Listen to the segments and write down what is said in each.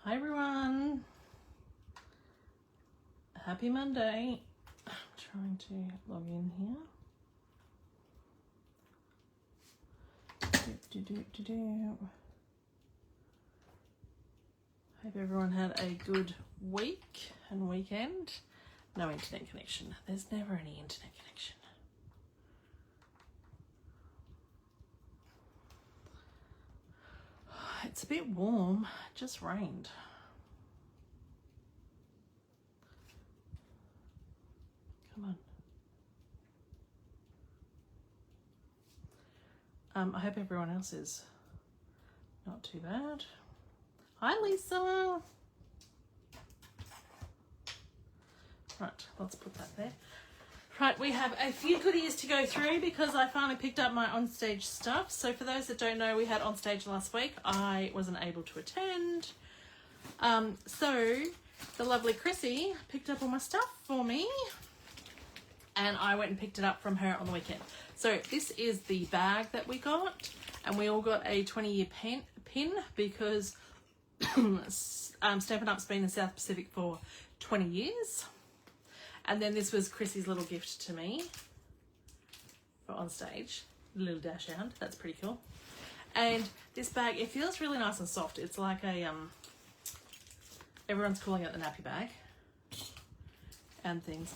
Hi everyone. Happy Monday. I'm trying to log in here. Hope everyone had a good week and weekend. No internet connection. There's never any internet connection. It's a bit warm. It just rained. Come on. I hope everyone else is not too bad. Hi, Lisa. Right, let's put that there. Right, we have a few goodies to go through because I finally picked up my onstage stuff. So for those that don't know, we had onstage last week. I wasn't able to attend. So the lovely Chrissy picked up all my stuff for me and I went and picked it up from her on the weekend. So this is the bag that we got, and we all got a 20-year pin because Stampin' Up's been in South Pacific for 20 years. And then this was Chrissy's little gift to me for on stage. A little dash hound. That's pretty cool. And this bag, it feels really nice and soft. It's like a, everyone's calling it the nappy bag and things.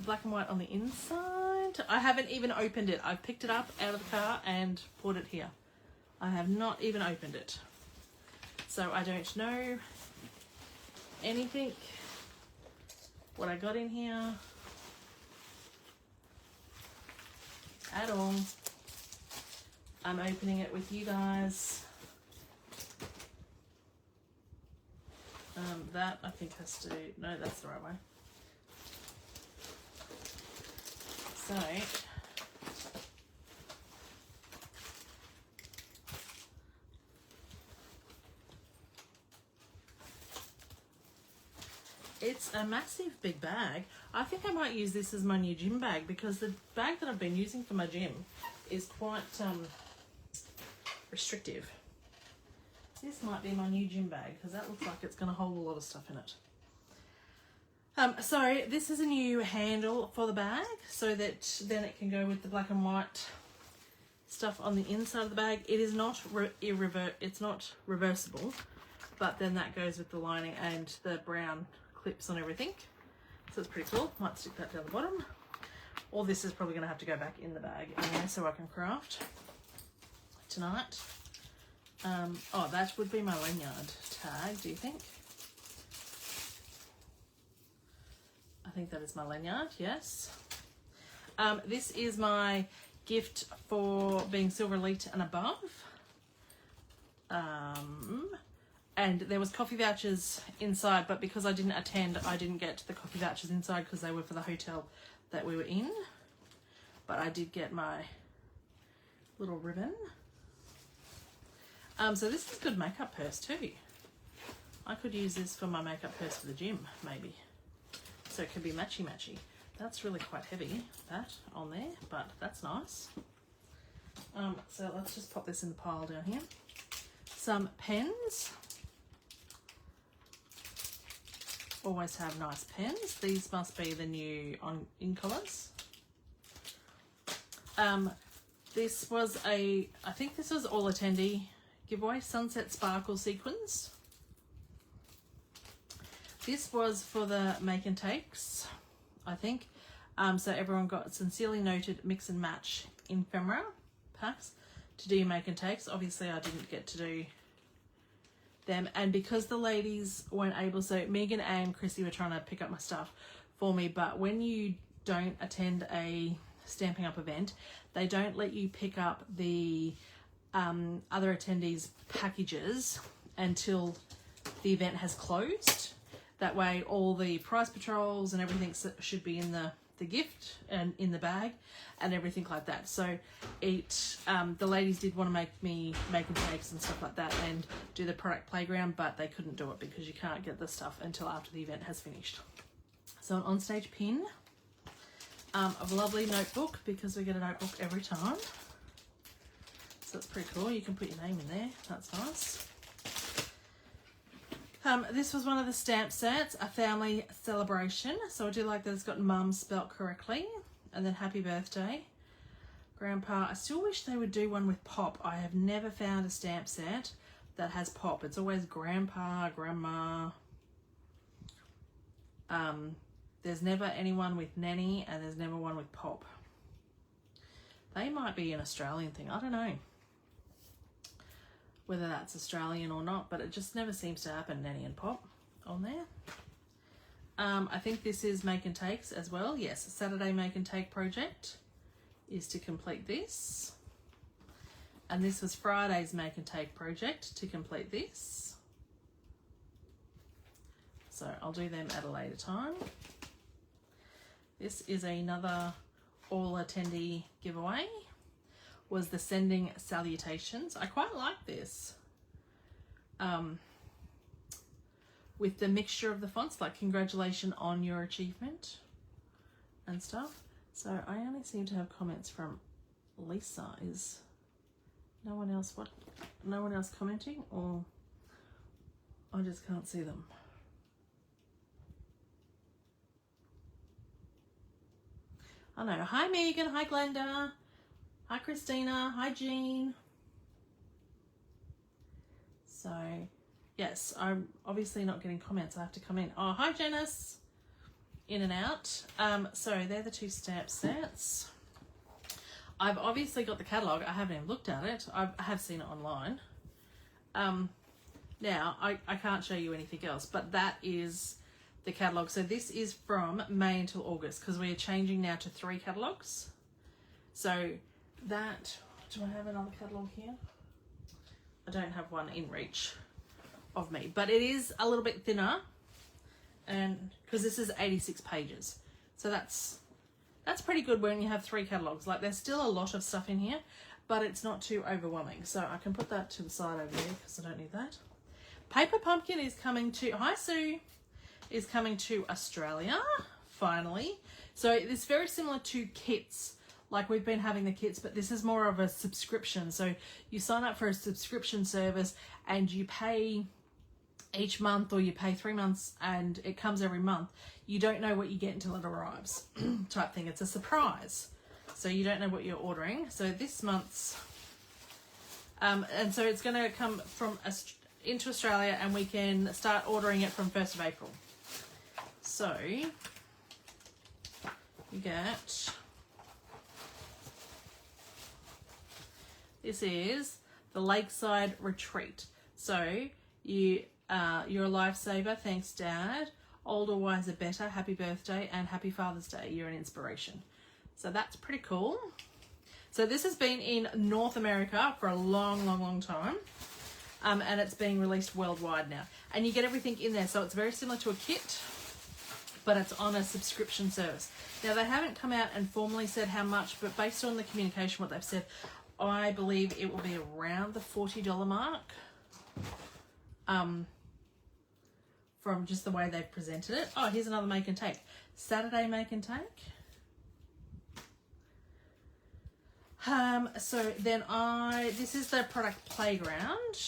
Black and white on the inside. I haven't even opened it. I've picked it up out of the car and put it here. I have not even opened it. So I don't know anything what I got in here at all. I'm opening it with you guys. That I think has to, no, that's the right way. So it's a massive big bag. I think I might use this as my new gym bag because the bag that I've been using for my gym is quite restrictive. This might be my new gym bag because that looks like it's going to hold a lot of stuff in it. So this is a new handle for the bag so that then it can go with the black and white stuff on the inside of the bag. It is not it's not reversible, but then that goes with the lining and the brown clips on everything. So it's pretty cool. Might stick that down the bottom. All this is probably going to have to go back in the bag anyway so I can craft tonight. Oh, that would be my lanyard tag, do you think? I think that is my lanyard, yes. This is my gift for being Silver Elite and above. And there was coffee vouchers inside, but because I didn't attend, I didn't get the coffee vouchers inside because they were for the hotel that we were in. But I did get my little ribbon. So this is a good makeup purse too. I could use this for my makeup purse for the gym, maybe. So it could be matchy-matchy. That's really quite heavy, that on there, but that's nice. So let's just pop this in the pile down here. Some pens. Always have nice pens. These must be the new in colours. This was I think this was all attendee giveaway, Sunset Sparkle Sequins. This was for the make and takes, I think. So everyone got sincerely noted mix and match ephemera packs to do your make and takes. Obviously I didn't get to do them, and because the ladies weren't able, so Megan and Chrissy were trying to pick up my stuff for me, but when you don't attend a Stamping Up event, they don't let you pick up the other attendees' packages until the event has closed. That way all the prize patrols and everything should be in the gift and in the bag and everything like that. So it the ladies did want to make me making cakes and stuff like that and do the product playground, but they couldn't do it because you can't get the stuff until after the event has finished. So an onstage pin, a lovely notebook because we get a notebook every time. So that's pretty cool. You can put your name in there. That's nice. This was one of the stamp sets, a family celebration. So I do like that it's got mum spelt correctly. And then happy birthday, Grandpa. I still wish they would do one with pop. I have never found a stamp set that has pop. It's always Grandpa, Grandma. There's never anyone with Nanny, and there's never one with pop. They might be an Australian thing. I don't know whether that's Australian or not, but it just never seems to happen, Nanny and Pop on there. I think this is Make and Takes as well. Yes, Saturday Make and Take project is to complete this. And this was Friday's Make and Take project to complete this. So I'll do them at a later time. This is another all attendee giveaway. Was the Sending Salutations. I quite like this. With the mixture of the fonts, like congratulations on your achievement and stuff. So I only seem to have comments from Lisa. Is no one else no one else commenting, or I just can't see them? I know. Hi Megan, hi Glenda, hi Christina, hi Jean. So yes, I'm obviously not getting comments. I have to come in. Oh, hi Janice. In and out. So they're the two stamp sets. I've obviously got the catalogue. I haven't even looked at it. I have seen it online. Now, I can't show you anything else, but that is the catalogue. So this is from May until August, because we are changing now to 3 catalogues. So that, do I have another catalogue here? I don't have one in reach of me, but it is a little bit thinner, and because this is 86 pages, so that's pretty good when you have 3 catalogues. Like, there's still a lot of stuff in here, but it's not too overwhelming. So I can put that to the side over there because I don't need that. Paper Pumpkin is coming to, hi Sue, is coming to Australia finally. So it's very similar to kits. Like, we've been having the kits, but this is more of a subscription. So you sign up for a subscription service and you pay each month, or you pay 3 months and it comes every month. You don't know what you get until it arrives type thing. It's a surprise. So you don't know what you're ordering. So this month's, and so it's going to come from into Australia, and we can start ordering it from 1st of April. So you get, this is the Lakeside Retreat. So you're a lifesaver. Thanks, Dad. Older, wiser, better. Happy birthday and happy Father's Day. You're an inspiration. So that's pretty cool. So this has been in North America for a long, long, long time. And it's being released worldwide now. And you get everything in there. So it's very similar to a kit, but it's on a subscription service. Now, they haven't come out and formally said how much, but based on the communication, what they've said, I believe it will be around the $40 mark. From just the way they've presented it. Oh, here's another Make and Take. Saturday Make and Take. So then this is the product Playground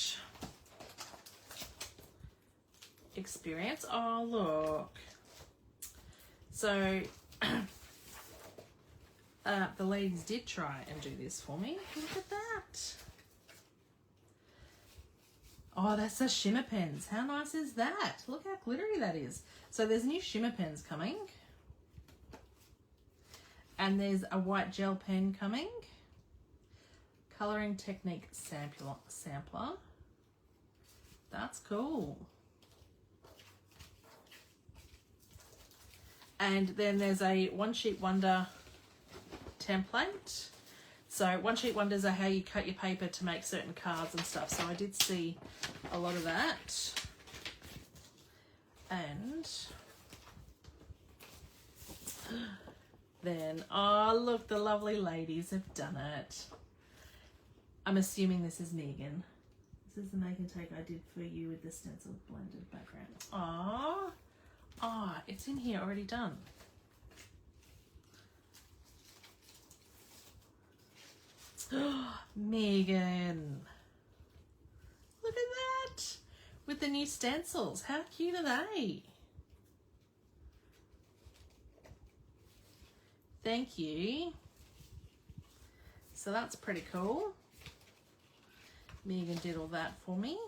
experience. Oh, look. So the ladies did try and do this for me. Look at that. Oh, that's the shimmer pens. How nice is that? Look how glittery that is. So there's new shimmer pens coming. And there's a white gel pen coming. Colouring Technique sampler. That's cool. And then there's a One Sheet Wonder template. So One Sheet Wonders are how you cut your paper to make certain cards and stuff. So I did see a lot of that. And then, oh look, the lovely ladies have done it. I'm assuming this is Megan. This is the Make and Take I did for you with the stencil blended background. Oh, it's in here already done. Megan, look at that. with the new stencils. How cute are they? Thank you. So that's pretty cool. Megan did all that for me.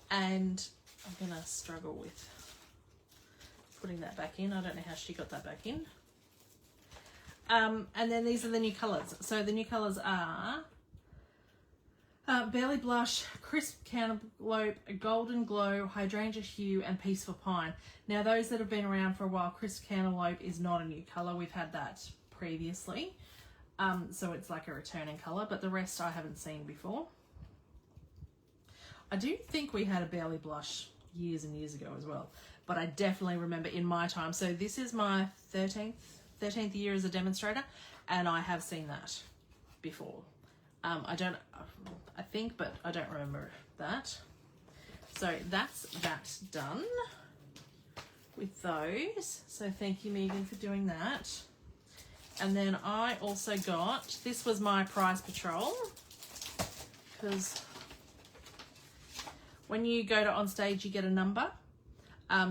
And I'm going to struggle with putting that back in. I don't know how she got that back in. And then these are the new colours. So the new colours are Barely Blush, Crisp Cantaloupe, Golden Glow, Hydrangea Hue, and Peaceful Pine. Now those that have been around for a while, Crisp Cantaloupe is not a new colour. We've had that previously. So it's like a returning colour, but the rest I haven't seen before. I do think we had a Barely Blush years and years ago as well, but I definitely remember in my time. So this is my 13th year as a demonstrator, and I have seen that before. I think, but I don't remember that. So that's that done with those. So thank you, Megan, for doing that. And then I also got, this was my prize patrol, because when you go to on stage, you get a number.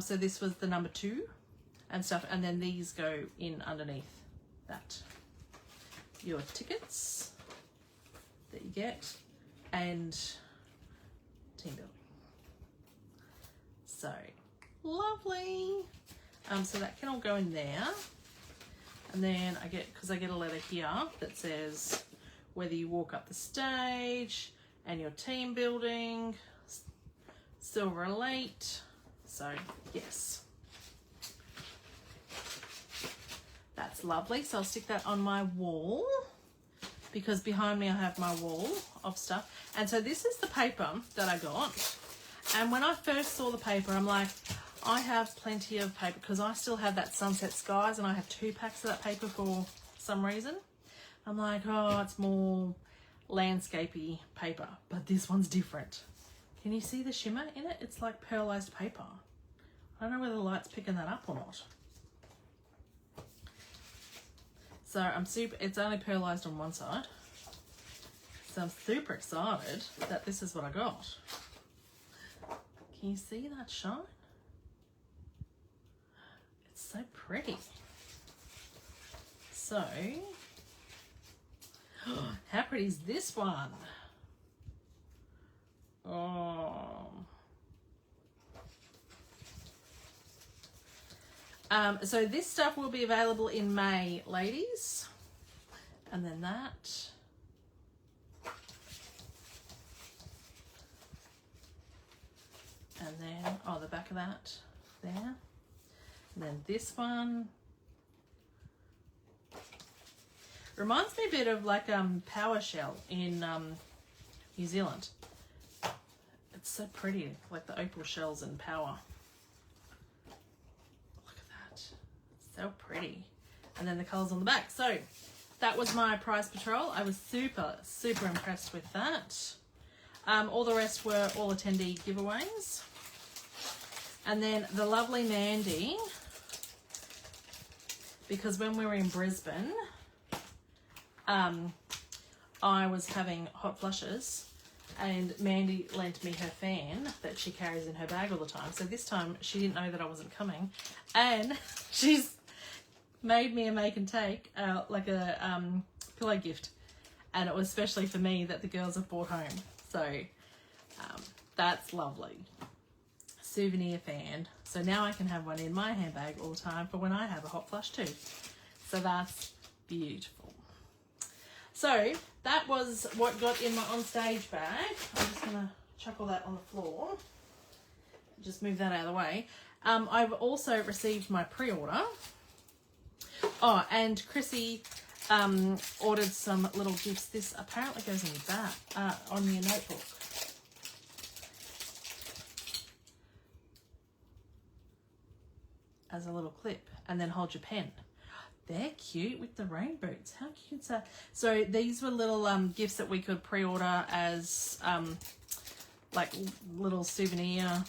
So this was the number 2 and stuff. And then these go in underneath that. Your tickets that you get and team building. So lovely. So that can all go in there. And then I get, because I get a letter here that says whether you walk up the stage and your team building, silver elite. So yes, that's lovely. So I'll stick that on my wall, because behind me I have my wall of stuff. And so this is the paper that I got. And when I first saw the paper, I'm like, I have plenty of paper, because I still have that Sunset Skies, and I have 2 packs of that paper for some reason. I'm like, oh, it's more landscapey paper, but this one's different. Can you see the shimmer in it? It's like pearlized paper. I don't know whether the light's picking that up or not. So I'm super, it's only pearlized on one side. So I'm super excited that this is what I got. Can you see that shine? It's so pretty. So, how pretty is this one? Oh. So this stuff will be available in May, ladies. And then that. And then, oh, the back of that there. And then this one. Reminds me a bit of like PowerShell in New Zealand. It's so pretty, like the opal shells in Power. Look at that. It's so pretty. And then the colours on the back. So that was my prize patrol. I was super, super impressed with that. All the rest were all attendee giveaways. And then the lovely Mandy, because when we were in Brisbane, I was having hot flushes, and Mandy lent me her fan that she carries in her bag all the time. So this time she didn't know that I wasn't coming, and she's made me a make and take, like a pillow gift, and it was especially for me that the girls have brought home. So that's lovely. Souvenir fan. So now I can have one in my handbag all the time for when I have a hot flush too. So that's beautiful. So that was what got in my onstage bag. I'm just going to chuck all that on the floor. Just move that out of the way. I've also received my pre-order. Oh, and Chrissy ordered some little gifts. This apparently goes in your back, on your notebook. As a little clip, and then hold your pen. They're cute with the rain boots. How cute is that? So these were little gifts that we could pre-order as like little souvenir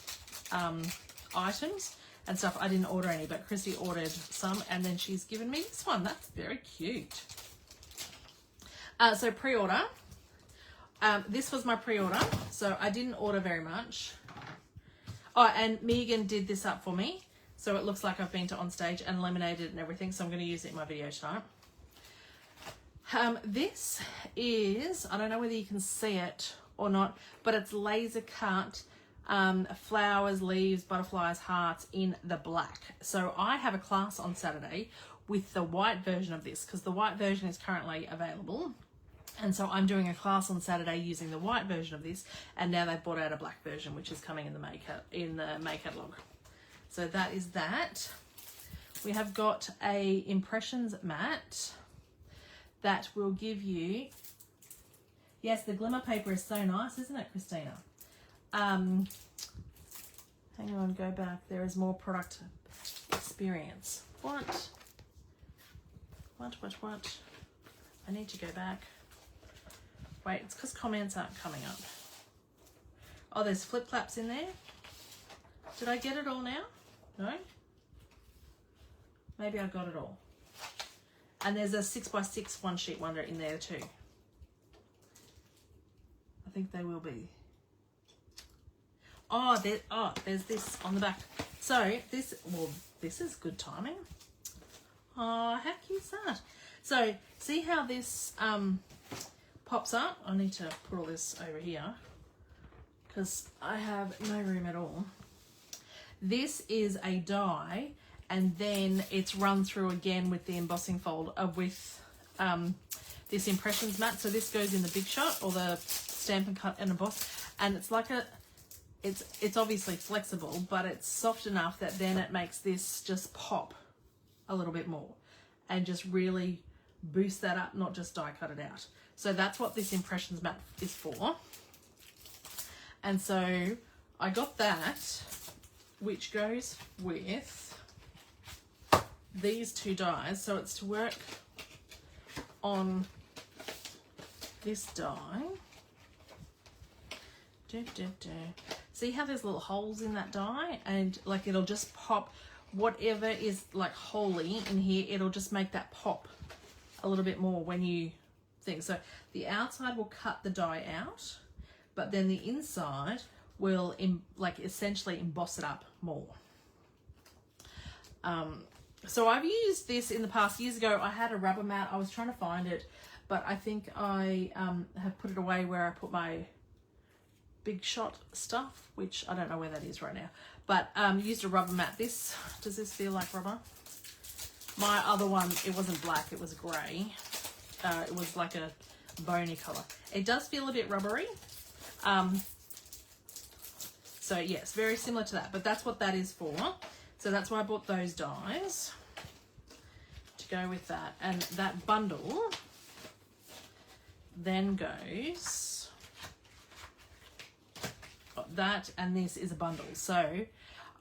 items and stuff. I didn't order any, but Chrissy ordered some, and then she's given me this one. That's very cute. So pre-order. This was my pre-order, so I didn't order very much. Oh, and Megan did this up for me, so it looks like I've been to On Stage and laminated and everything, so I'm going to use it in my video tonight. This is, I don't know whether you can see it or not, but it's laser cut flowers, leaves, butterflies, hearts in the black. So I have a class on Saturday with the white version of this, because the white version is currently available. And so I'm doing a class on Saturday using the white version of this, and now they've brought out a black version, which is coming in the May catalogue. So that is that. We have got a impressions mat that will give you, yes, the glimmer paper is so nice, isn't it, Christina? Hang on, go back. There is more product experience. What? I need to go back. Wait, it's because comments aren't coming up. Oh, there's flip flaps in there. Did I get it all now? No? Maybe I got it all. And there's a 6x6 one sheet wonder in there too. I think they will be. Oh, there's this on the back. So this is good timing. Oh, how cute is that? So see how this pops up? I need to put all this over here because I have no room at all. This is a die, and then it's run through again with the embossing fold with this impressions mat. So this goes in the Big Shot, or the Stamp and Cut and Emboss, and it's like it's obviously flexible, but it's soft enough that then it makes this just pop a little bit more and just really boost that up, not just die cut it out. So that's what this impressions mat is for. And so I got that, which goes with these two dies. So it's to work on this die. See how there's little holes in that die, and like it'll just pop whatever is like holy in here, it'll just make that pop a little bit more when you think. So the outside will cut the die out, but then the inside will essentially emboss it up more. So I've used this in the past. Years ago I had a rubber mat. I was trying to find it, but I think I have put it away where I put my Big Shot stuff, which I don't know where that is right now, but used a rubber mat. Does this feel like rubber? My other one, it wasn't black, it was grey. It was like a bony colour. It does feel a bit rubbery. So yes, very similar to that, but that's what that is for. So that's why I bought those dies to go with that. And that bundle then goes, that and this is a bundle. So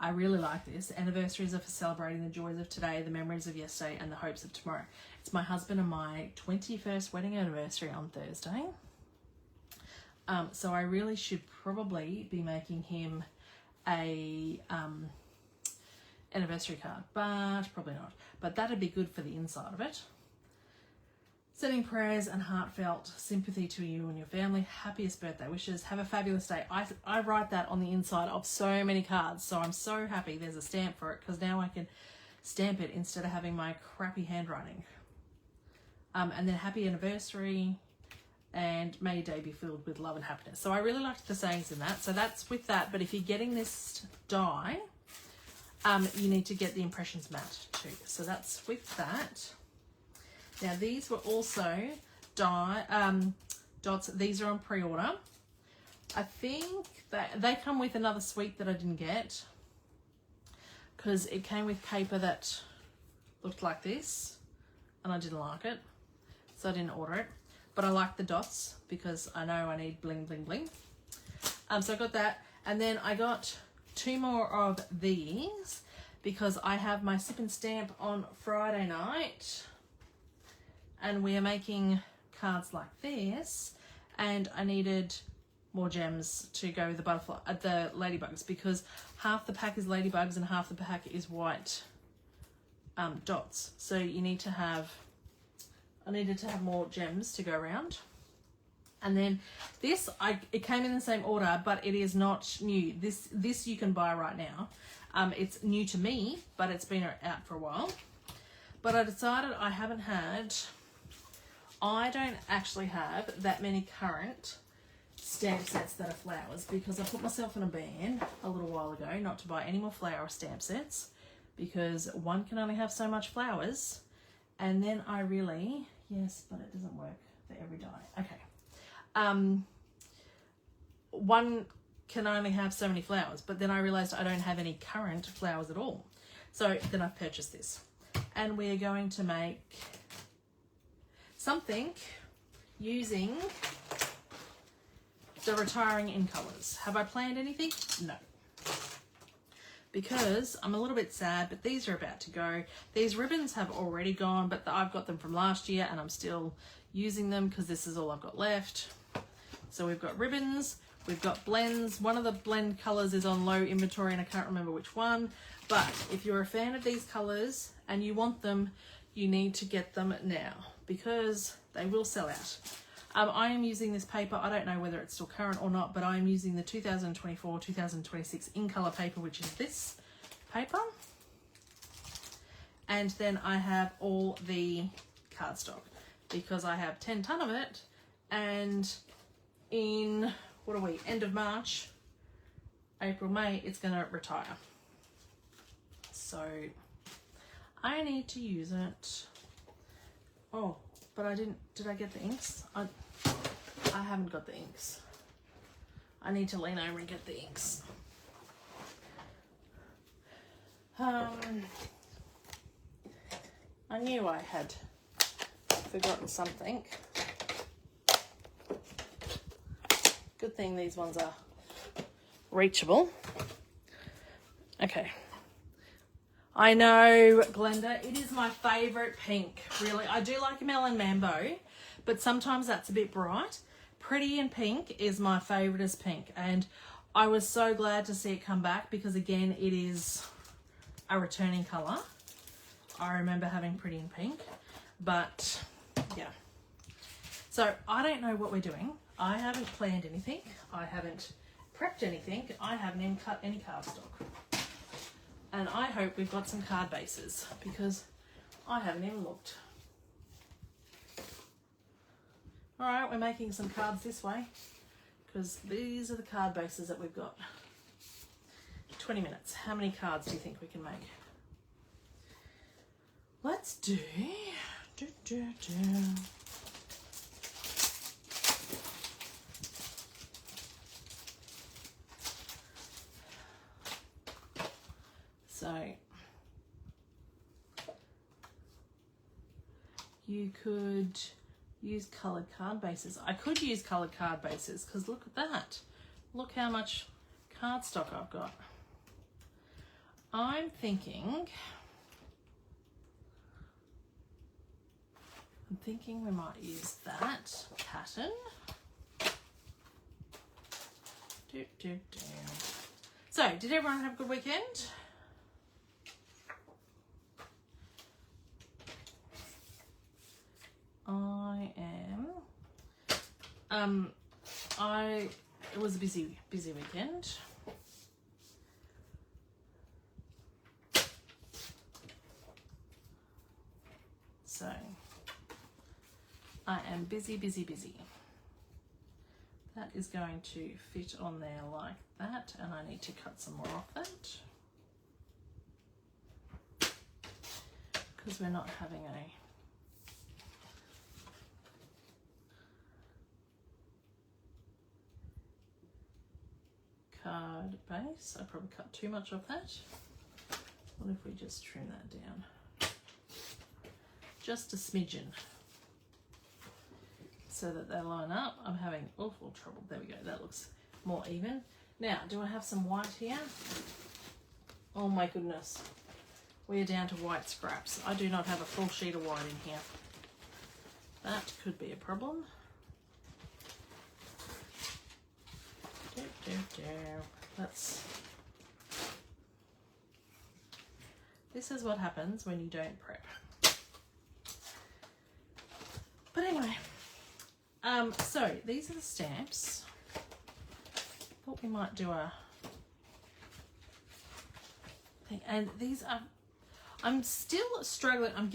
I really like this. Anniversaries are for celebrating the joys of today, the memories of yesterday, and the hopes of tomorrow. It's my husband and my 21st wedding anniversary on Thursday. So I really should probably be making him a anniversary card, but probably not. But that'd be good for the inside of it. Sending prayers and heartfelt sympathy to you and your family. Happiest birthday wishes. Have a fabulous day. I write that on the inside of so many cards, so I'm so happy there's a stamp for it, because now I can stamp it instead of having my crappy handwriting. And then happy anniversary, and may your day be filled with love and happiness. So I really like the sayings in that. So that's with that. But if you're getting this die, you need to get the impressions mat too. So that's with that. Now these were also dots. These are on pre-order. I think that they come with another suite that I didn't get, because it came with paper that looked like this and I didn't like it, so I didn't order it. But I like the dots because I know I need bling bling bling. So I got that, and then I got 2 more of these because I have my sip and stamp on Friday night, and we are making cards like this, and I needed more gems to go with the butterfly, the ladybugs, because half the pack is ladybugs and half the pack is white dots. So you need to have, I needed to have more gems to go around. And then this, it came in the same order, but it is not new. This you can buy right now. It's new to me, but it's been out for a while. But I decided I don't actually have that many current stamp sets that are flowers, because I put myself in a ban a little while ago not to buy any more flower stamp sets, because one can only have so much flowers. And then I really, yes, but it doesn't work for every die. Okay. One can only have so many flowers, but then I realized I don't have any current flowers at all. So then I've purchased this, and we're going to make something using the retiring in colors. Have I planned anything? No. Because I'm a little bit sad, but these are about to go. These ribbons have already gone, but I've got them from last year and I'm still using them because this is all I've got left. So we've got ribbons, we've got blends. One of the blend colors is on low inventory and I can't remember which one. But if you're a fan of these colors and you want them, you need to get them now because they will sell out. I am using this paper. I don't know whether it's still current or not, but I am using the 2024-2026 in color paper, which is this paper. And then I have all the cardstock because I have 10 ton of it, and in, what are we, end of March, April, May, it's going to retire. So I need to use it. Oh, but I didn't, did I get the inks? I haven't got the inks. I need to lean over and get the inks. I knew I had forgotten something. Good thing these ones are reachable. Okay. I know, Glenda, it is my favourite pink, really. I do like Melon Mambo, but sometimes that's a bit bright. Pretty in Pink is my favouriteest pink, and I was so glad to see it come back because, again, it is a returning colour. I remember having Pretty in Pink, but, yeah. So, I don't know what we're doing. I haven't planned anything. I haven't prepped anything. I haven't even cut any cardstock. And I hope we've got some card bases because I haven't even looked. All right, we're making some cards this way because these are the card bases that we've got. 20 minutes. How many cards do you think we can make? Let's do. So you could use coloured card bases. I could use coloured card bases because look at that. Look how much cardstock I've got. I'm thinking we might use that pattern. So, did everyone have a good weekend? It was a busy weekend. So, I am busy. That is going to fit on there like that, and I need to cut some more off that because we're not having a card base. I probably cut too much of that. What if we just trim that down? Just a smidgen. So that they line up. I'm having awful trouble. There we go. That looks more even. Now, do I have some white here? Oh my goodness. We're down to white scraps. I do not have a full sheet of white in here. That could be a problem. This is what happens when you don't prep. But anyway, So these are the stamps. Thought we might do a thing. And these are, I'm still struggling. I'm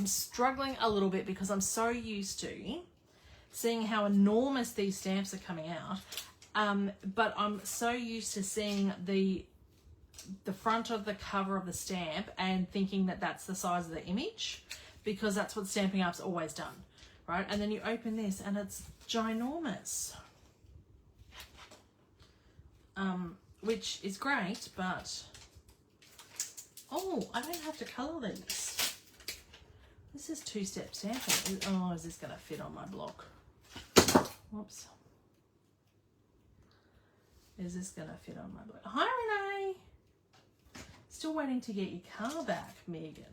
struggling a little bit because I'm so used to seeing how enormous these stamps are coming out. But I'm so used to seeing the front of the cover of the stamp and thinking that that's the size of the image, because that's what Stampin' Up's always done, right? And then you open this and it's ginormous, which is great, but oh, I don't have to colour these. This is two-step stamping. Oh, is this going to fit on my block? Whoops. Is this going to fit on my block? Hi, Renee. Still waiting to get your car back, Megan.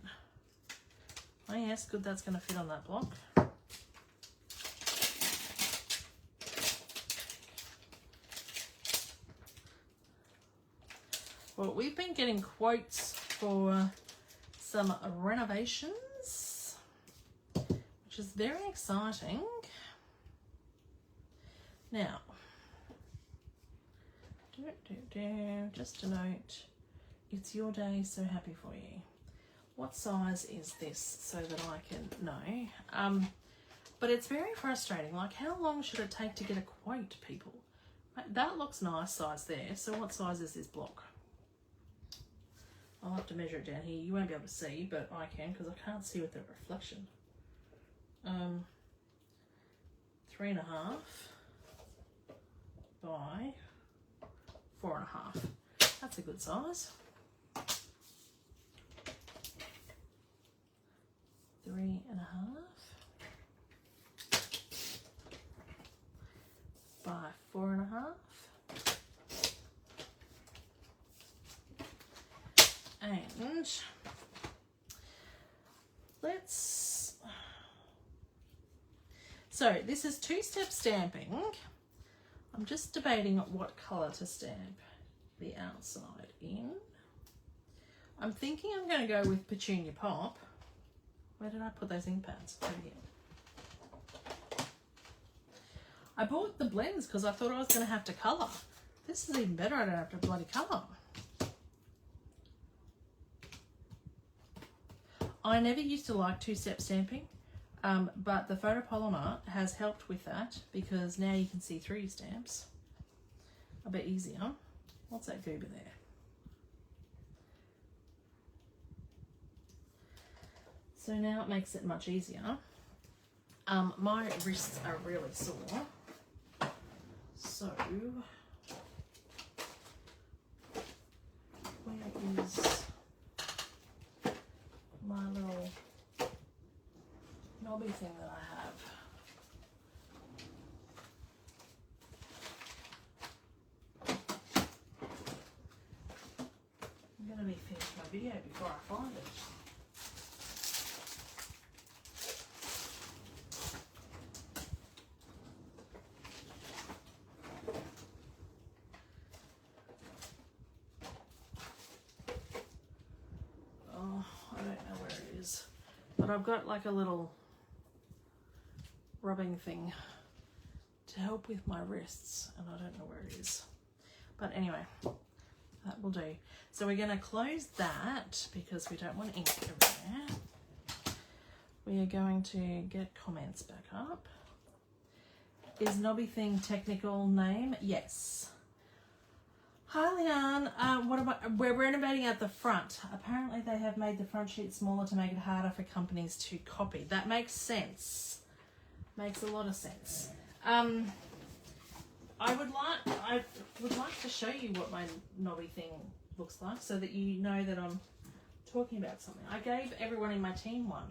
Oh yes, good, that's going to fit on that block. Well, we've been getting quotes for some renovations, which is very exciting. Now, just a note. It's your day, so happy for you. What size is this so that I can know? But it's very frustrating. Like, how long should it take to get a quote, people? That looks nice size there. So what size is this block? I'll have to measure it down here. You won't be able to see, but I can because I can't see with the reflection. 3.5 by 4.5. That's a good size. 3.5 by 4.5. And let's, so this is two-step stamping. I'm just debating what colour to stamp the outside in. I'm thinking I'm going to go with Petunia Pop. Where did I put those ink pads? Over here. I bought the blends because I thought I was going to have to colour. This is even better. I don't have to bloody colour. I never used to like two-step stamping, but the photopolymer has helped with that because now you can see through your stamps a bit easier. What's that goober there? So now it makes it much easier. My wrists are really sore, so where is my little knobby thing that I have? I'm going to be finished my video before I find it. But I've got like a little rubbing thing to help with my wrists and I don't know where it is. But anyway, that will do. So we're going to close that because we don't want ink everywhere. We are going to get comments back up. Is Knobby Thing technical name? Yes. Hi Leanne, we're renovating at the front. Apparently they have made the front sheet smaller to make it harder for companies to copy. That makes sense. Makes a lot of sense. I would like to show you what my Knobby Thing looks like so that you know that I'm talking about something. I gave everyone in my team one,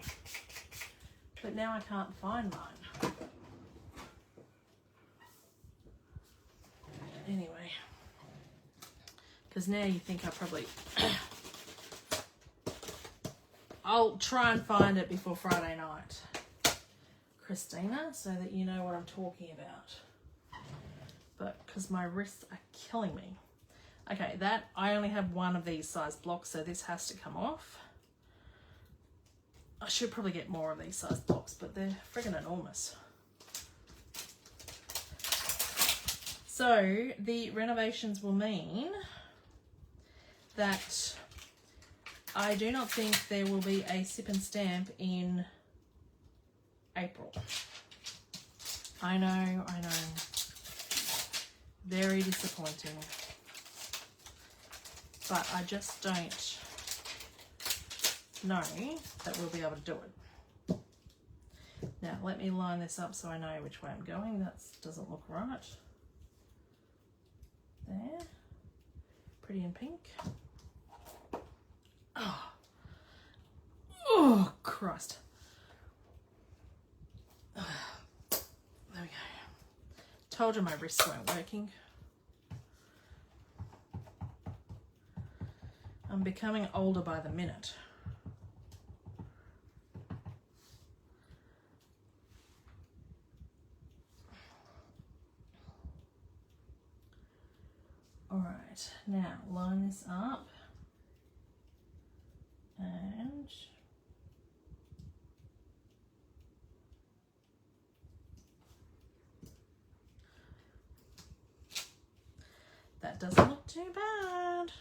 but now I can't find mine. Anyway. Because now you think I probably... I'll try and find it before Friday night, Christina, so that you know what I'm talking about. But because my wrists are killing me. Okay, that I only have one of these size blocks, so this has to come off. I should probably get more of these size blocks, but they're friggin' enormous. So the renovations will mean that I do not think there will be a sip and stamp in April. I know. Very disappointing. But I just don't know that we'll be able to do it. Now, let me line this up so I know which way I'm going. That doesn't look right. There. Pretty in pink. Oh, Christ. There we go. Told you my wrists weren't working. I'm becoming older by the minute. All right, now line this up and that doesn't look too bad.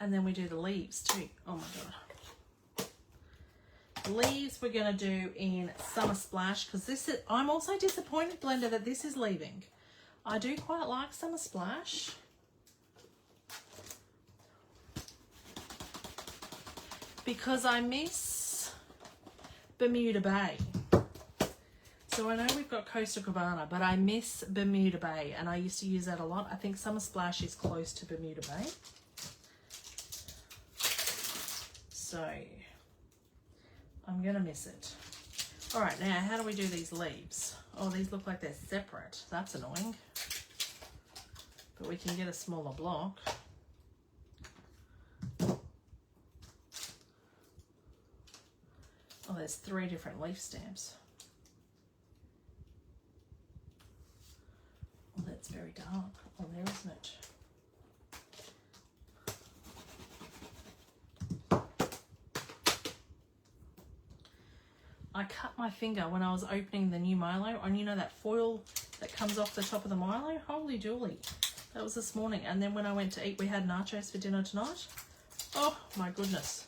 And then we do the leaves too. Oh my God. The leaves we're gonna do in Summer Splash, because this is, I'm also disappointed, Glenda, that this is leaving. I do quite like Summer Splash. Because I miss Bermuda Bay. So I know we've got Costa Cabana, but I miss Bermuda Bay, and I used to use that a lot. I think Summer Splash is close to Bermuda Bay. So I'm going to miss it. All right, now how do we do these leaves? Oh, these look like they're separate. That's annoying. But we can get a smaller block. Oh, there's 3 different leaf stamps. Oh, that's very dark. Oh, there isn't it? I cut my finger when I was opening the new Milo, and you know that foil that comes off the top of the Milo? Holy dooly. That was this morning. And then when I went to eat, we had nachos for dinner tonight. Oh my goodness.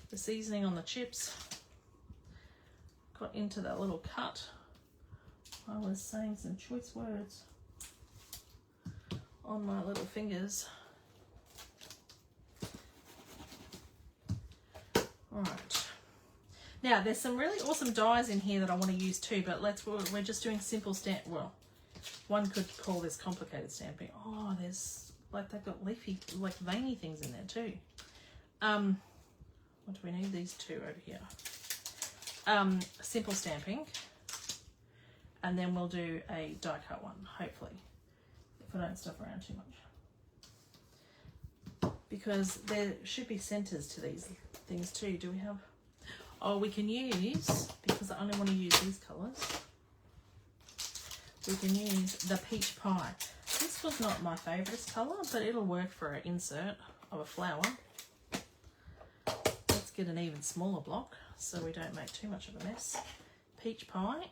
The seasoning on the chips got into that little cut. I was saying some choice words on my little fingers. All right. Now, there's some really awesome dies in here that I want to use too, but we're just doing simple stamp. Well, one could call this complicated stamping. Oh, there's, like, they've got leafy, like, veiny things in there too. What do we need? These 2 over here. Simple stamping. And then we'll do a die cut one, hopefully, if I don't stuff around too much. Because there should be centers to these things too. Do we have... Oh, we can use, because I only want to use these colours, we can use the Peach Pie. This was not my favourite colour, but it'll work for an insert of a flower. Let's get an even smaller block so we don't make too much of a mess. Peach Pie.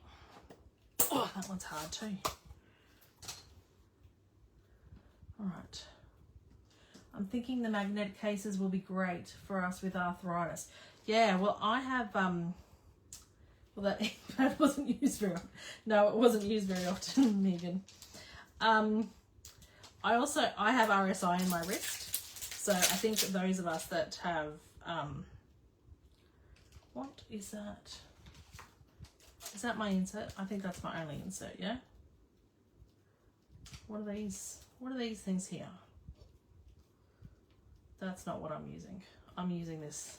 Oh, that one's hard too. Alright. I'm thinking the magnetic cases will be great for us with arthritis. Yeah, well, I have, well, that wasn't used very often. No, it wasn't used very often, Megan. I have RSI in my wrist. So I think those of us that have, what is that? Is that my insert? I think that's my only insert, yeah? What are these? What are these things here? That's not what I'm using. I'm using this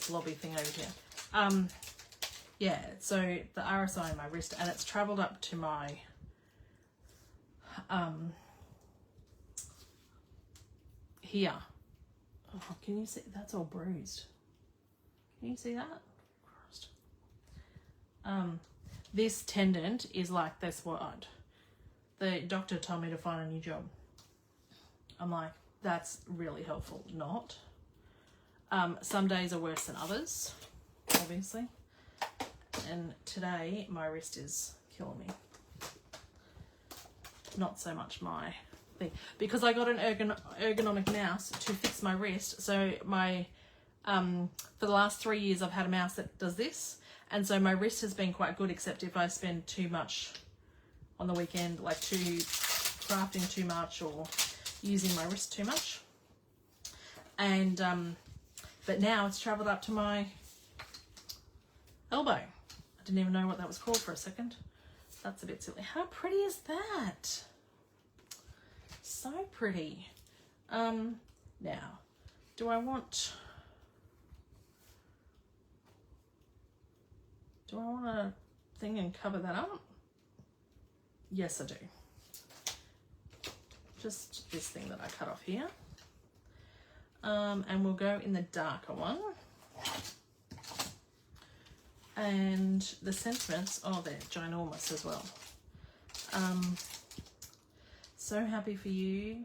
blobby thing over here. Yeah, so the RSI in my wrist, and it's travelled up to my here. Oh, can you see? That's all bruised. Can you see that? Christ. This tendon is like this word. The doctor told me to find a new job. I'm like, that's really helpful. Not. Some days are worse than others, obviously. And today, my wrist is killing me. not so much my thing. Because I got an ergonomic mouse to fix my wrist. So my, for the last 3 years, I've had a mouse that does this. And so my wrist has been quite good, except if I spend too much on the weekend, like crafting too much or using my wrist too much. And, but now it's traveled up to my elbow. I didn't even know what that was called for a second. That's a bit silly. How pretty is that? So pretty. Now, do I want a thing and cover that up? Yes, I do. Just this thing that I cut off here. And we'll go in the darker one. And the sentiments, oh, they're ginormous as well. So happy for you.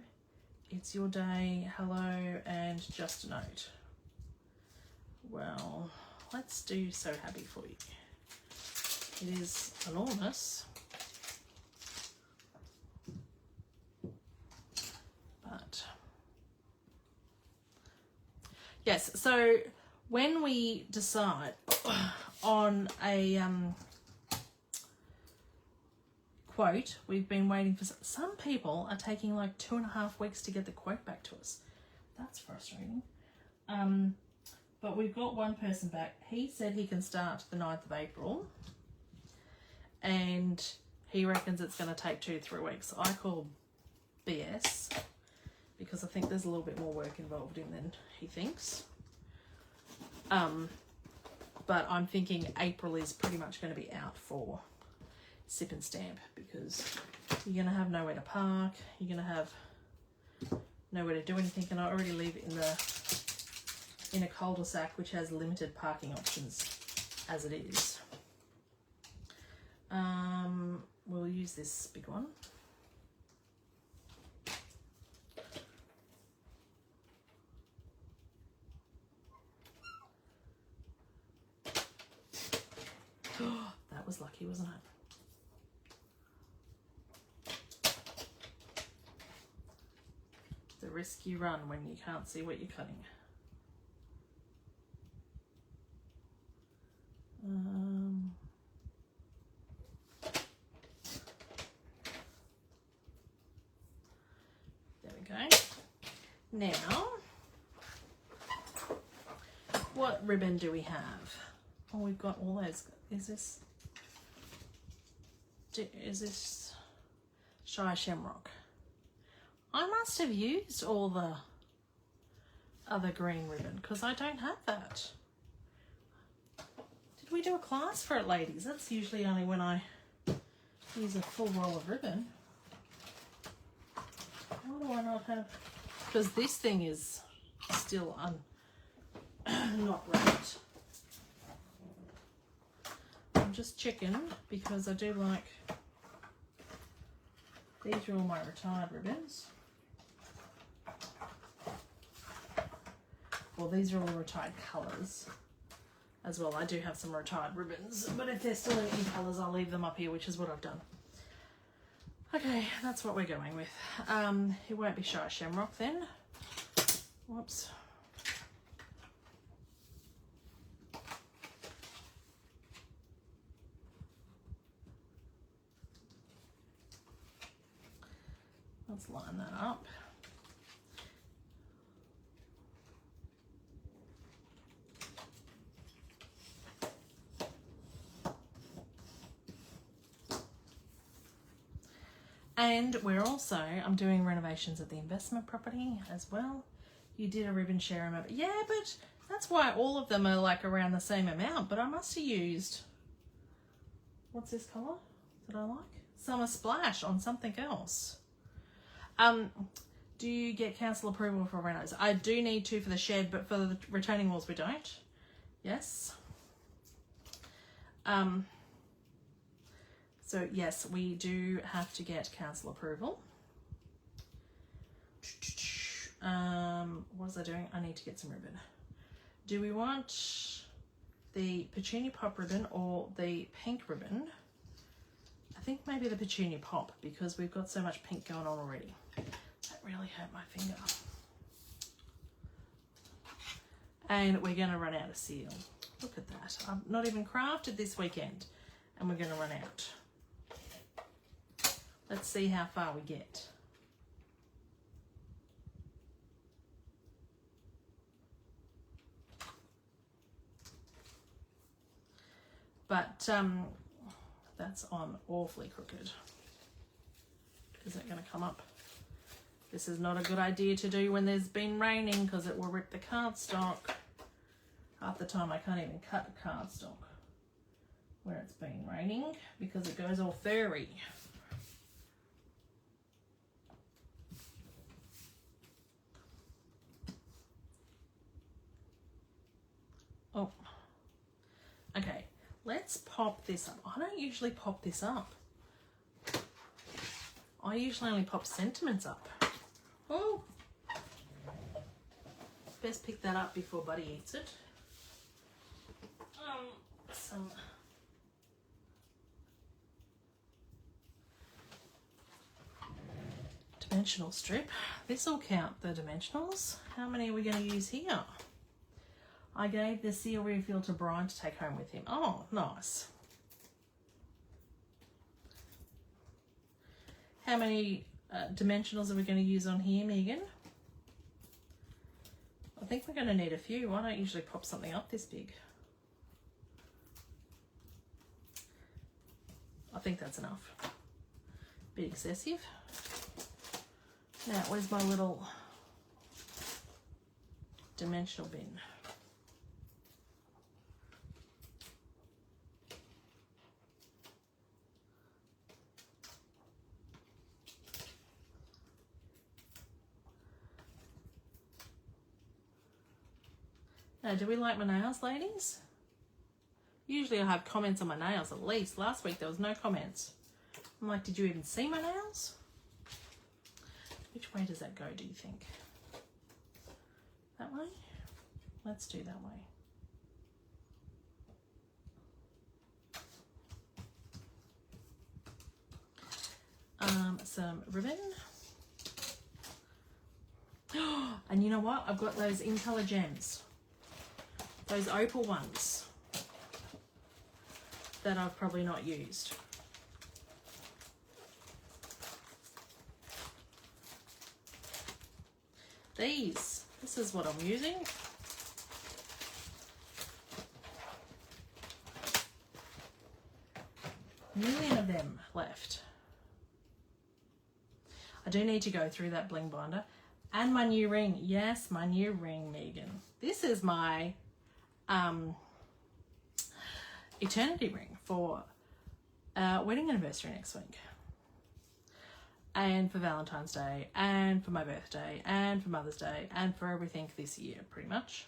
It's your day. Hello, and just a note. Well, let's do so happy for you. It is enormous. But yes, so when we decide on a quote, we've been waiting for some people are taking like 2.5 weeks to get the quote back to us. That's frustrating. But we've got one person back. He said he can start the 9th of April and he reckons it's going to take 2 to 3 weeks. I call BS because I think there's a little bit more work involved in than he thinks. But I'm thinking April is pretty much going to be out for sip and stamp because you're going to have nowhere to park, you're going to have nowhere to do anything, and I already live in a cul-de-sac which has limited parking options as it is. We'll use this big one. That was lucky, wasn't it? The risk you run when you can't see what you're cutting. There we go. Now, what ribbon do we have? Oh, we've got all those. Is this Shy Shamrock? I must have used all the other green ribbon because I don't have that. Did we do a class for it, ladies? That's usually only when I use a full roll of ribbon. Why do I not have? Because this thing is still not wrapped. I'm just checking because I do like, these are all my retired ribbons. Well, these are all retired colours as well. I do have some retired ribbons, but if they're still in colours, I'll leave them up here, which is what I've done. Okay, that's what we're going with. It won't be Shy Shamrock then. Whoops. Let's line that up. And we're also, I'm doing renovations at the investment property as well. You did a ribbon share, remember? Yeah, but that's why all of them are like around the same amount, but I must have used, what's this colour that I like? Summer Splash on something else. Do you get council approval for renos? I do need to for the shed, but for the retaining walls we don't. Yes. So yes, we do have to get council approval. What was I doing? I need to get some ribbon. Do we want the Petunia Pop ribbon or the pink ribbon? I think maybe the Petunia Pop, because we've got so much pink going on already. That really hurt my finger. And we're going to run out of seal. Look at that. I've not even crafted this weekend, and we're going to run out. Let's see how far we get. But that's on awfully crooked. Is that going to come up? This is not a good idea to do when there's been raining, because it will rip the cardstock. Half the time I can't even cut cardstock where it's been raining because it goes all furry. Oh, okay, let's pop this up. I don't usually pop this up. I usually only pop sentiments up. Oh, best pick that up before Buddy eats it. Some dimensional strip. This will count the dimensionals. How many are we going to use here? I gave the seal refill to Brian to take home with him. Oh, nice. How many dimensionals are we going to use on here, Megan? I think we're going to need a few. I don't usually pop something up this big. I think that's enough. Bit excessive. Now, where's my little dimensional bin? Now, do we like my nails, ladies? Usually I have comments on my nails at least. Last week there was no comments. I'm like, did you even see my nails? Which way does that go, do you think? That way? Let's do that way. Some ribbon. And you know what? I've got those in colour gems. Those opal ones that I've probably not used. This is what I'm using. A million of them left. I do need to go through that bling binder. And my new ring. Yes, my new ring, Megan. This is my eternity ring for our wedding anniversary next week. And for Valentine's Day, and for my birthday, and for Mother's Day, and for everything this year, pretty much.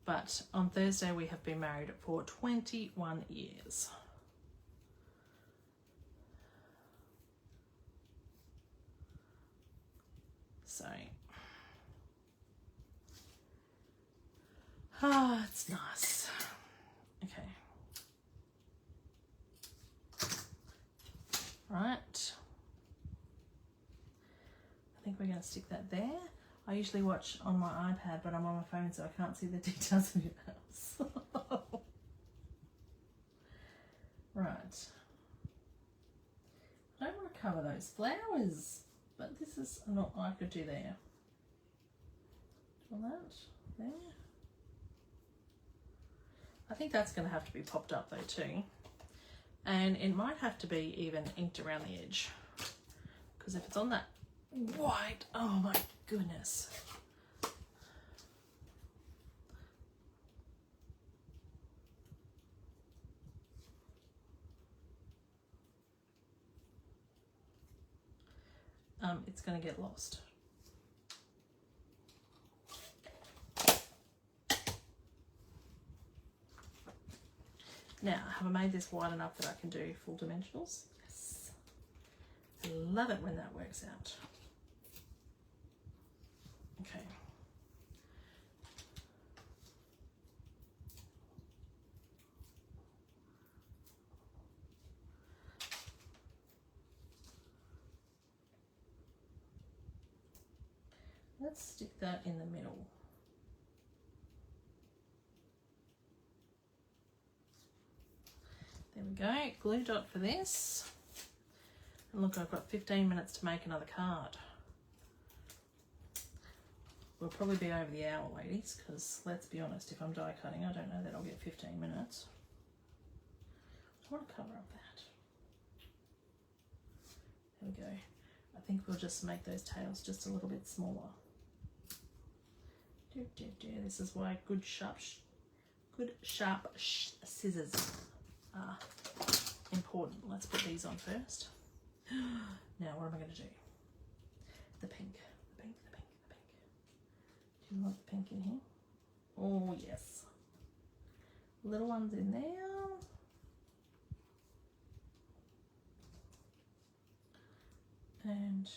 But on Thursday, we have been married for 21 years. So, it's nice. Okay. Right. I think we're going to stick that there. I usually watch on my iPad, but I'm on my phone, so I can't see the details of your house. Right. I don't want to cover those flowers, but this is not I could do there. Do that there. I think that's going to have to be popped up though too. And it might have to be even inked around the edge. Because if it's on that white, oh my goodness. It's going to get lost. Now, have I made this wide enough that I can do full dimensionals? Yes. I love it when that works out. Okay. let's stick that in the middle. There we go, glue dot for this. And look, I've got 15 minutes to make another card. We'll probably be over the hour, ladies, because let's be honest, if I'm die cutting, I don't know that I'll get 15 minutes. I want to cover up that. There we go. I think we'll just make those tails just a little bit smaller. This is why good sharp scissors are important. Let's put these on first. Now, what am I going to do? The pink. Do you want the pink in here? Oh, yes. Little ones in there. And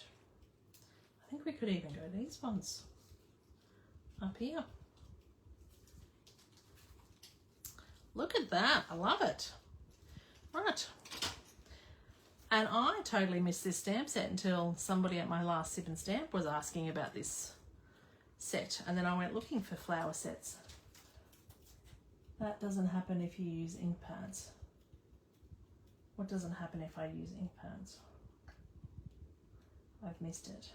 I think we could even go these ones up here. Look at that. I love it. Right. And I totally missed this stamp set until somebody at my last Sip and Stamp was asking about this set. And then I went looking for flower sets. That doesn't happen if you use ink pads. What doesn't happen if I use ink pads? I've missed it.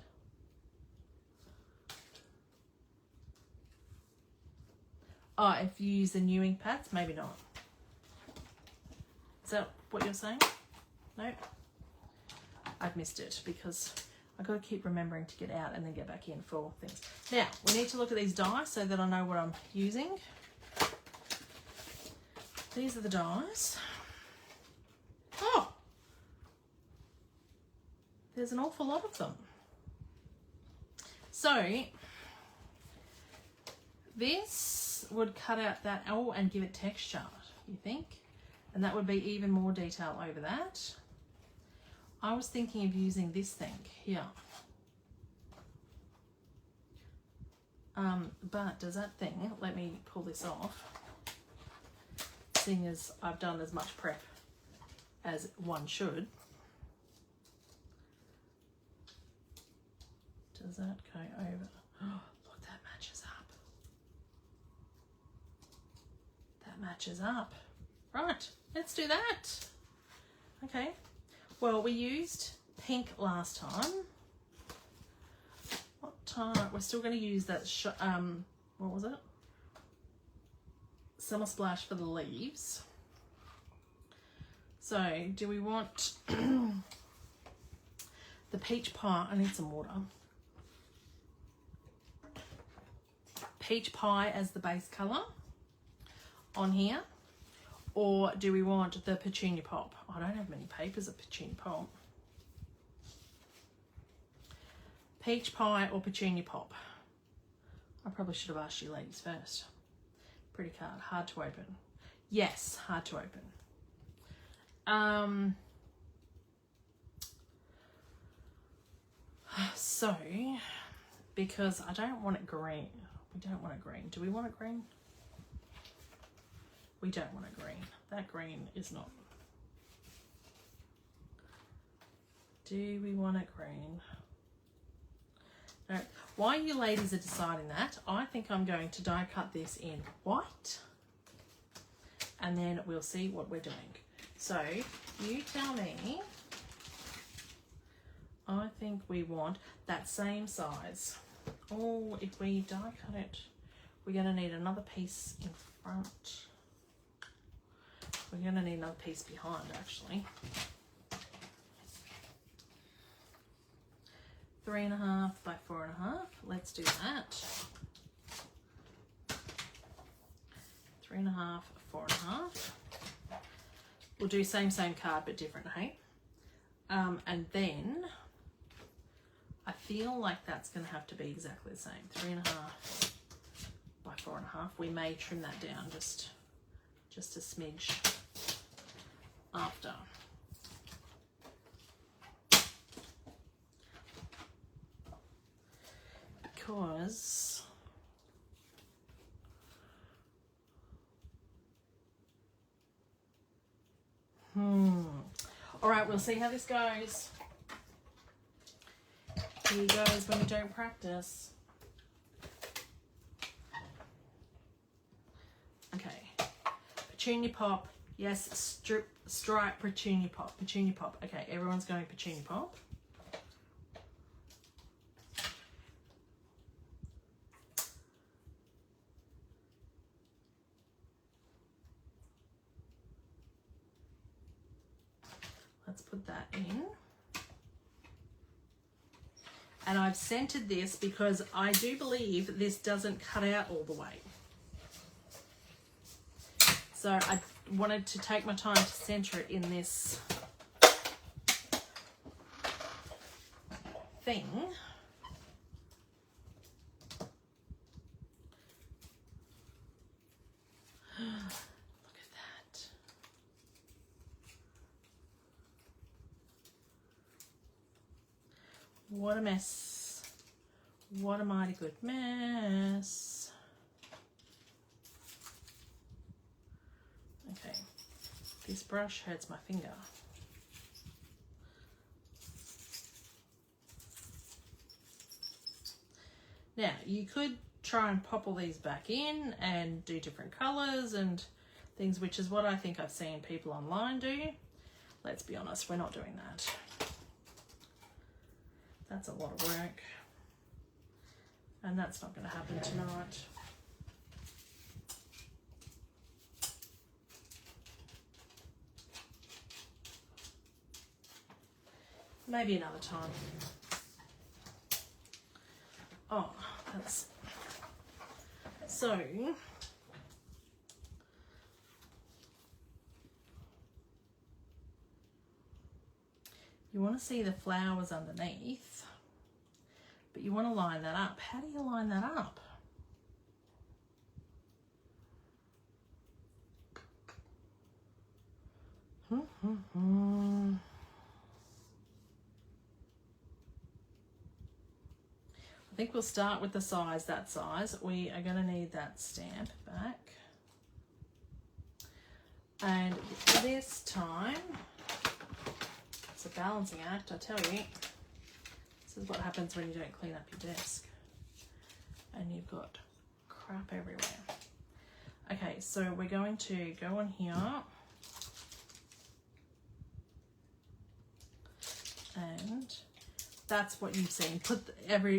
Oh, if you use the new ink pads, maybe not. Is that what you're saying? No? I've missed it because I've got to keep remembering to get out and then get back in for things. Now, we need to look at these dies so that I know what I'm using. These are the dies. Oh! There's an awful lot of them. So, this would cut out that L and give it texture, you think? And that would be even more detail over that. I was thinking of using this thing here. But does that thing, let me pull this off, seeing as I've done as much prep as one should. Does that go over? Oh, look, that matches up. That matches up. Right, let's do that. Okay. Well, we used pink last time. What time? We're still going to use that, what was it? Summer Splash for the leaves. So, do we want the peach pie? I need some water. Peach pie as the base colour on here. Or do we want the Petunia Pop? I don't have many papers of Petunia Pop. Peach Pie or Petunia Pop? I probably should have asked you ladies first. Pretty card, hard to open. Yes, hard to open. So, because I don't want it green. We don't want it green. Do we want it green? We don't want a green. That green is not. Do we want it green? No. While you ladies are deciding that, I think I'm going to die cut this in white. And then we'll see what we're doing. So, you tell me. I think we want that same size. Oh, if we die cut it, we're going to need another piece in front. We're going to need another piece behind, actually. 3.5 by 4.5. Let's do that. 3.5, 4.5. We'll do same card, but different, hey? And then I feel like that's going to have to be exactly the same. 3.5 by 4.5. We may trim that down just a smidge after. Because all right, we'll see how this goes. Here goes when we don't practice. Petunia Pop. Yes, stripe Petunia Pop. Petunia Pop. Okay, everyone's going Petunia Pop. Let's put that in. And I've centered this because I do believe this doesn't cut out all the way. So I wanted to take my time to center it in this thing. Look at that. What a mess. What a mighty good mess. Okay, this brush hurts my finger. Now, you could try and pop all these back in and do different colours and things, which is what I think I've seen people online do. Let's be honest, we're not doing that. That's a lot of work. And that's not going to happen tonight. Maybe another time. Oh, that's... So... You want to see the flowers underneath, but you want to line that up. How do you line that up? I think we'll start with the size, that size. We are going to need that stamp back. And this time, it's a balancing act, I tell you. This is what happens when you don't clean up your desk. And you've got crap everywhere. Okay, so we're going to go on here. And that's what you've seen.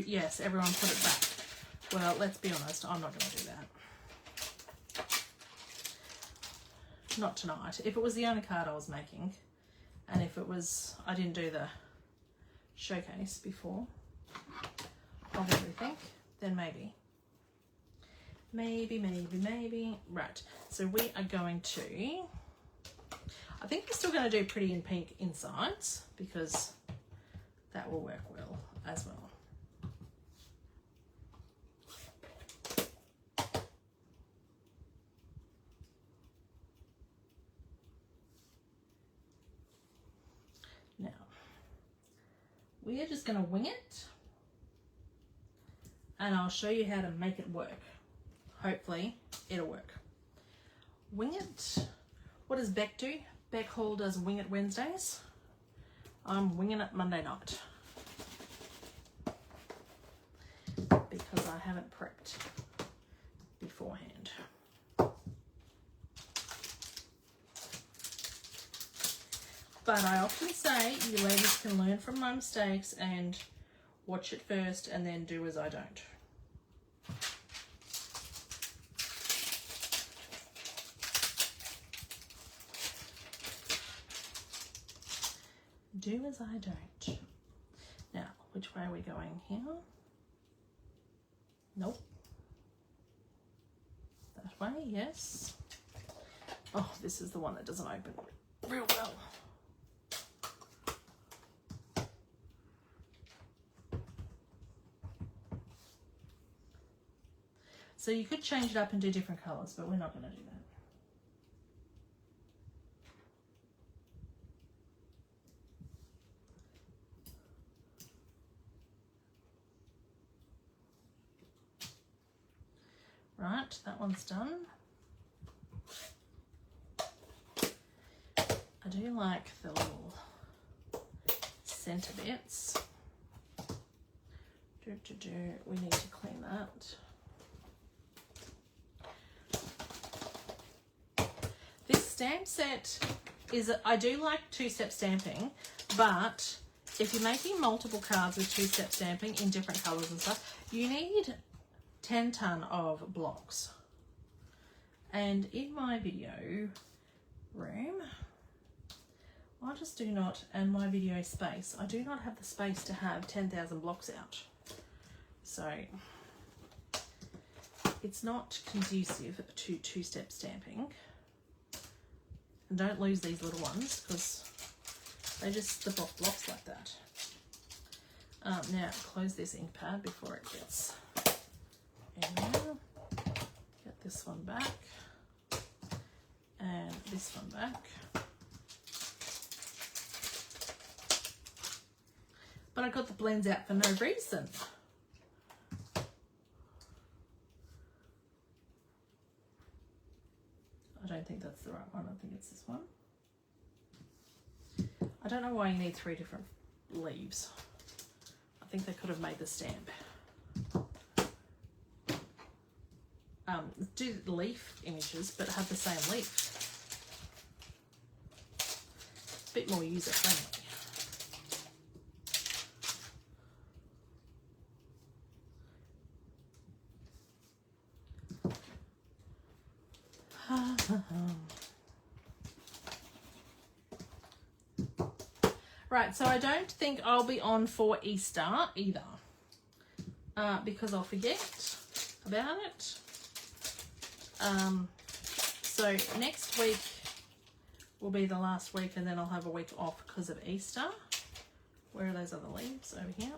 Yes, everyone put it back. Well, let's be honest, I'm not going to do that. Not tonight. If it was the only card I was making, and if it was, I didn't do the showcase before of everything, then maybe. Maybe. Right, so we are going to, I think we're still going to do pretty in pink insides because that will work well as well. Now, we are just going to wing it, and I'll show you how to make it work. Hopefully, it'll work. Wing it. What does Beck do? Beck Hall does Wing It Wednesdays. I'm winging it Monday night because I haven't prepped beforehand. But I often say you ladies can learn from my mistakes and watch it first and then do as I don't. Do as I don't. Now, which way are we going here? Nope. That way, yes. Oh, this is the one that doesn't open real well. So you could change it up and do different colours, but we're not going to do that. Right, that one's done. I do like the little centre bits. We need to clean that. stamp set is, I do like two-step stamping, but if you're making multiple cards with two-step stamping in different colours and stuff, you need 10 ton of blocks. And in my video room, I just do not, and my video space, I do not have the space to have 10,000 blocks out. So it's not conducive to two-step stamping. And don't lose these little ones because they just slip off blocks like that. Now close this ink pad before it gets in there. Get this one back and this one back. But I got the blends out for no reason. I don't think that's the right one. I think it's this one. I don't know why you need 3 different leaves. I think they could have made the stamp. Do leaf images, but have the same leaf. A bit more user friendly. Right, so I don't think I'll be on for Easter either, because I'll forget about it. So next week will be the last week, and then I'll have a week off because of Easter. Where are those other leaves? Over here.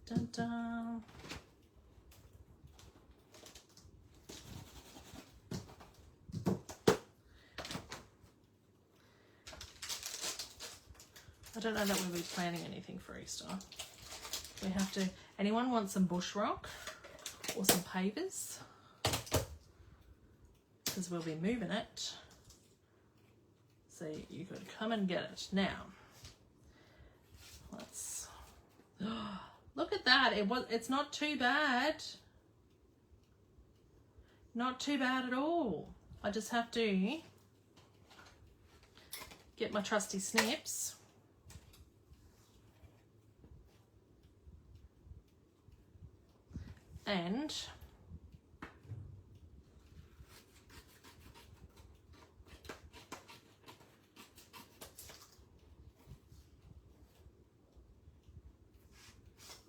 Dun dun. I don't know that we'll be planning anything for Easter. We have to, anyone want some bush rock or some pavers? Because we'll be moving it. So you could come and get it. Now, let's, look at that. It's not too bad. Not too bad at all. I just have to get my trusty snips. And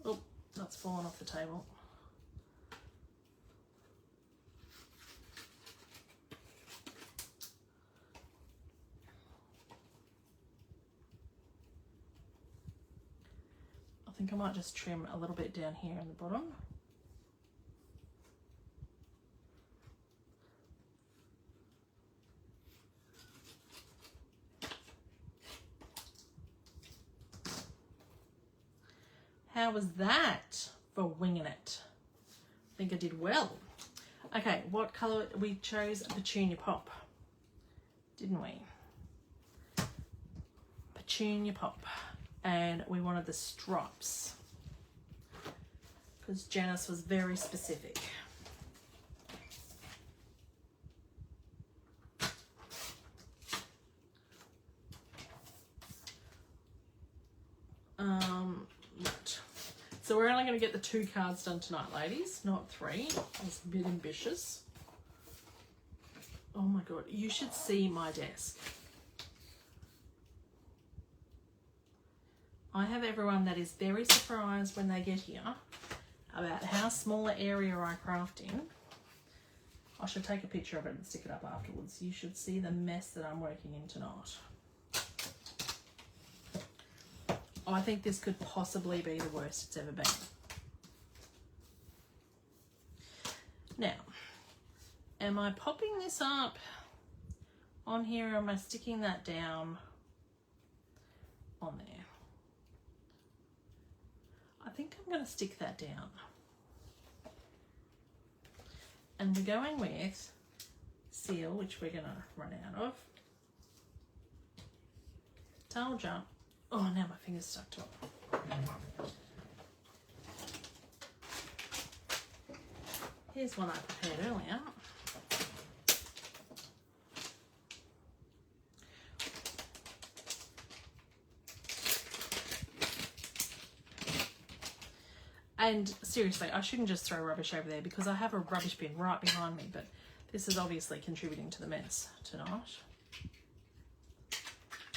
oh, that's fallen off the table. I think I might just trim a little bit down here in the bottom. How was that for winging it? I think I did well. Okay, what colour? We chose Petunia Pop, didn't we? Petunia Pop. And we wanted the stripes because Janice was very specific. Right. So we're only going to get the 2 cards done tonight, ladies, not 3. That's a bit ambitious. Oh my God, you should see my desk. I have everyone that is very surprised when they get here about how small an area I craft in. I should take a picture of it and stick it up afterwards. You should see the mess that I'm working in tonight. I think this could possibly be the worst it's ever been. Now, am I popping this up on here or am I sticking that down on there? I think I'm going to stick that down. And we're going with Seal, which we're going to run out of. Told ya. Oh, now my finger's stuck to it. Here's one I prepared earlier. And seriously, I shouldn't just throw rubbish over there because I have a rubbish bin right behind me, but this is obviously contributing to the mess tonight.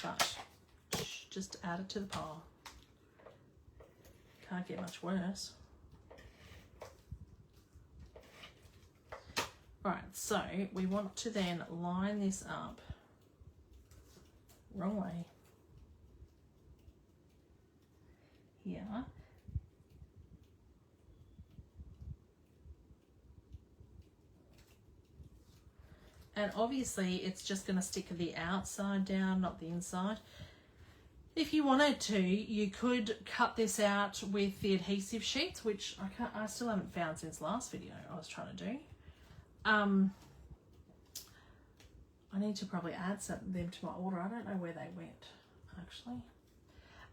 But just add it to the pile. Can't get much worse. Right, so we want to then line this up. Wrong way. Here. And obviously it's just going to stick the outside down, not the inside. If you wanted to, you could cut this out with the adhesive sheets, which I still haven't found since last video I was trying to do. I need to probably add them to my order. I don't know where they went, actually.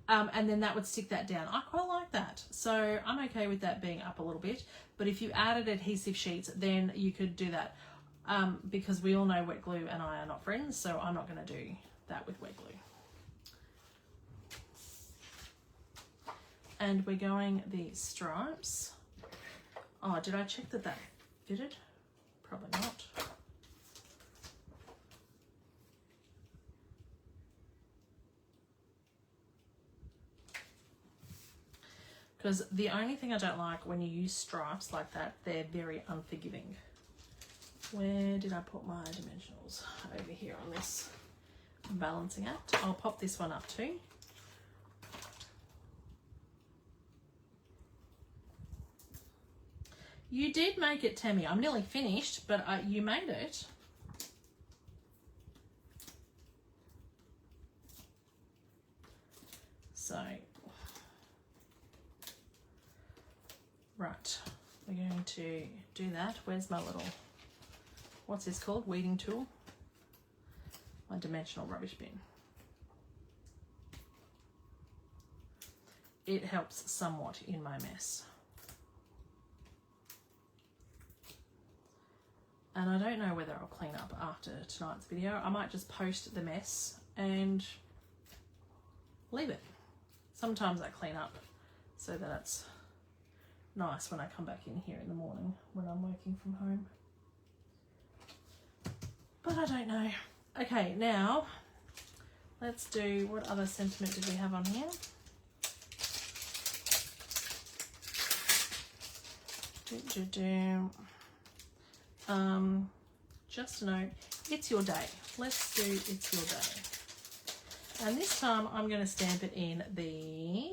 And then that would stick that down. I quite like that. So I'm okay with that being up a little bit. But if you added adhesive sheets, then you could do that. Because we all know wet glue and I are not friends, so I'm not going to do that with wet glue. And we're going the stripes. Oh, did I check that that fitted? Probably not. Because the only thing I don't like when you use stripes like that, they're very unforgiving. Where did I put my dimensionals? Over here on this balancing act. I'll pop this one up too. You did make it, Tammy. I'm nearly finished, but you made it. So, right, we're going to do that. Where's my little... What's this called? Weeding tool. My dimensional rubbish bin. It helps somewhat in my mess. And I don't know whether I'll clean up after tonight's video. I might just post the mess and leave it. Sometimes I clean up so that it's nice when I come back in here in the morning when I'm working from home. But I don't know. Okay, now let's do, what other sentiment did we have on here? Just a note, it's your day. Let's do it's your day. And this time I'm going to stamp it in the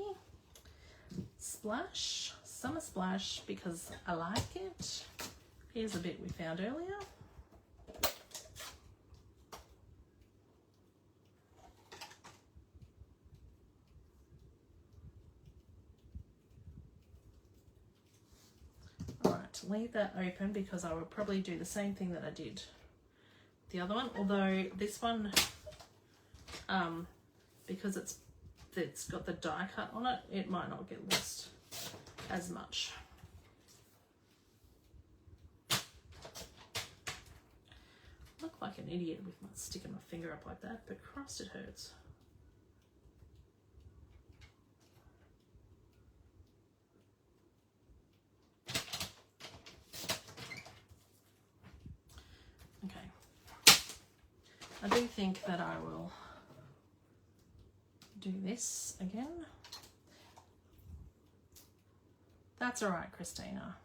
splash, summer splash, because I like it. Here's a bit we found earlier. Leave that open because I would probably do the same thing that I did the other one, although this one because it's got the die cut on it, it might not get lost as much. Look like an idiot with my sticking my finger up like that, but Christ, it hurts. I do think that I will do this again. That's all right, Christina.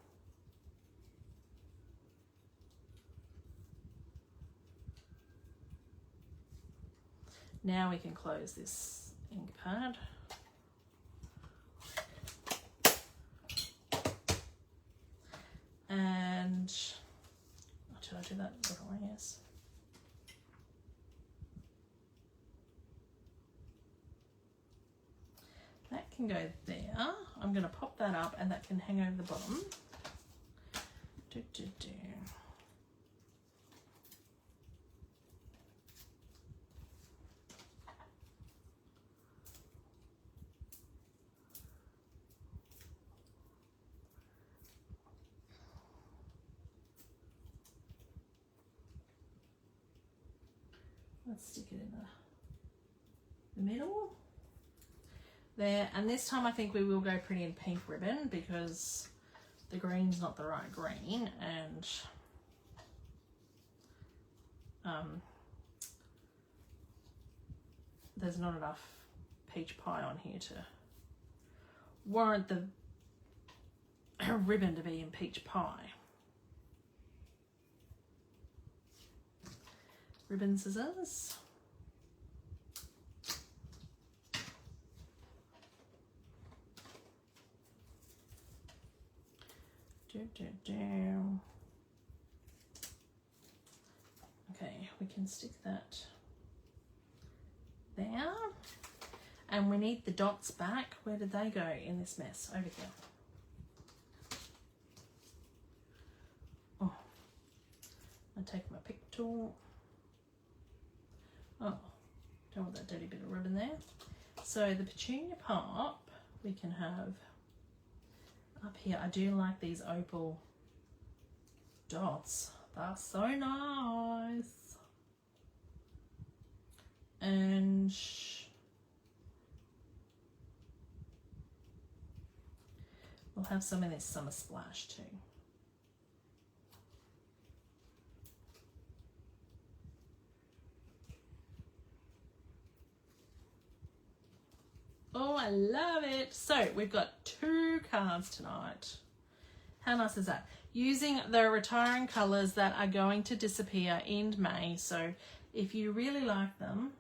Now we can close this ink pad. And did I do that the wrong way? Yes. That can go there. I'm going to pop that up and that can hang over the bottom. Let's stick it in the middle there. And this time I think we will go pretty in pink ribbon because the green's not the right green, and there's not enough peach pie on here to warrant the ribbon to be in peach pie. Ribbon scissors. Okay, we can stick that there. And we need the dots back. Where did they go in this mess? Over here. Oh, I take my pick tool. Oh, don't want that dirty bit of ribbon there. So the petunia pop we can have up here. I do like these opal dots. They're so nice. And we'll have some in this summer splash too. Oh, I love it. So we've got 2 cards tonight. How nice is that? Using the retiring colours that are going to disappear in May. So if you really like them,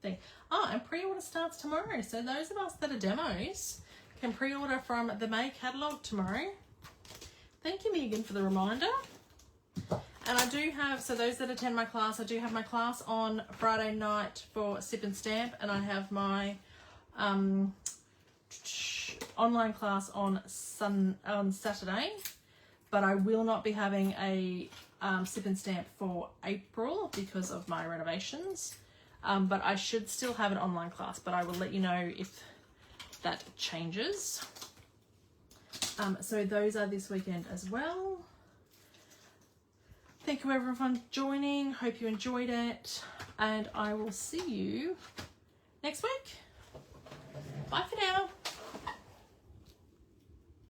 think. Oh, and pre-order starts tomorrow. So those of us that are demos can pre-order from the May catalogue tomorrow. Thank you, Megan, for the reminder. And I do have, so those that attend my class, I do have my class on Friday night for Sip and Stamp, and I have my online class on Saturday, but I will not be having a Sip and Stamp for April because of my renovations, but I should still have an online class, but I will let you know if that changes. So those are this weekend as well. Thank you everyone for joining. Hope you enjoyed it, and I will see you next week. Bye for now.